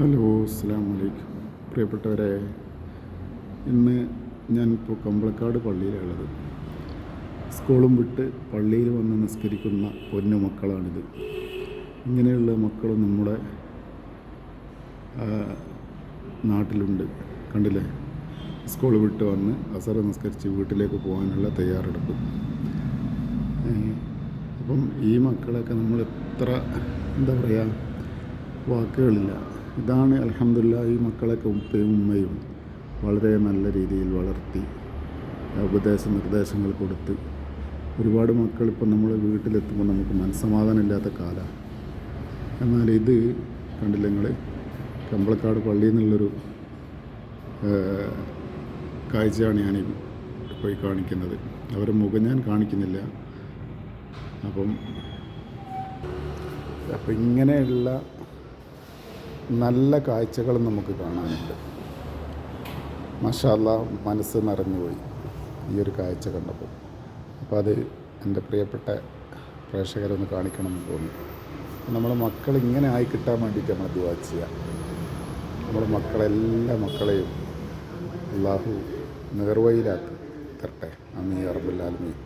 Hello, അസ്സലാമു അലൈക്കും. പ്രിയപ്പെട്ടവരെ, ഇന്ന് ഞാനിപ്പോൾ കമ്പളക്കാട് പള്ളിയിലുള്ളത്. സ്കൂളും വിട്ട് പള്ളിയിൽ വന്ന് നിസ്കരിക്കുന്ന പൊന്നു മക്കളാണിത്. ഇങ്ങനെയുള്ള മക്കളും നമ്മുടെ നാട്ടിലുണ്ട്. കണ്ടില്ലേ, സ്കൂൾ വിട്ട് വന്ന് അസർ നിസ്കരിച്ച് വീട്ടിലേക്ക് പോകാനുള്ള തയ്യാറെടുപ്പ്. അപ്പം ഈ മക്കളൊക്കെ നമ്മൾ എത്ര എന്താ പറയുക, വാക്കുകളില്ല. ഇതാണ് അൽഹംദുലില്ലാഹ്, ഈ മക്കളൊക്കെ ഉപ്പയും ഉമ്മയും വളരെ നല്ല രീതിയിൽ വളർത്തി നിർദ്ദേശങ്ങൾ കൊടുത്ത് ഒരുപാട് മക്കളിപ്പോൾ നമ്മൾ വീട്ടിലെത്തുമ്പോൾ നമുക്ക് മനസ്സമാധാനം ഇല്ലാത്ത കാലമാണ്. എന്നാൽ ഇത് കണ്ടില്ല നിങ്ങൾ, കമ്പളക്കാട് പള്ളിയിൽ നിന്നുള്ളൊരു കാഴ്ചയാണ് ഞാൻ പോയി കാണിക്കുന്നത്. അവരുടെ മുഖം ഞാൻ കാണിക്കുന്നില്ല. അപ്പം ഇങ്ങനെയുള്ള നല്ല കാഴ്ചകളും നമുക്ക് കാണാനുണ്ട്. മാഷാ അല്ലാഹ്, മനസ്സ് നിറഞ്ഞുപോയി ഈ ഒരു കാഴ്ച കണ്ടപ്പോൾ. അപ്പോൾ അത് എൻ്റെ പ്രിയപ്പെട്ട പ്രേക്ഷകരൊന്ന് കാണിക്കണമെന്ന് തോന്നി. നമ്മുടെ മക്കൾ ഇങ്ങനെ ആയി കിട്ടാൻ വേണ്ടിയിട്ട് നമ്മൾ ദുആ ചെയ്യുക. നമ്മുടെ എല്ലാ മക്കളെയും അല്ലാഹു നേർവഴിയിലാക്കി തരട്ടെ. ആമീൻ യാ റബ്ബൽ ആലമീൻ.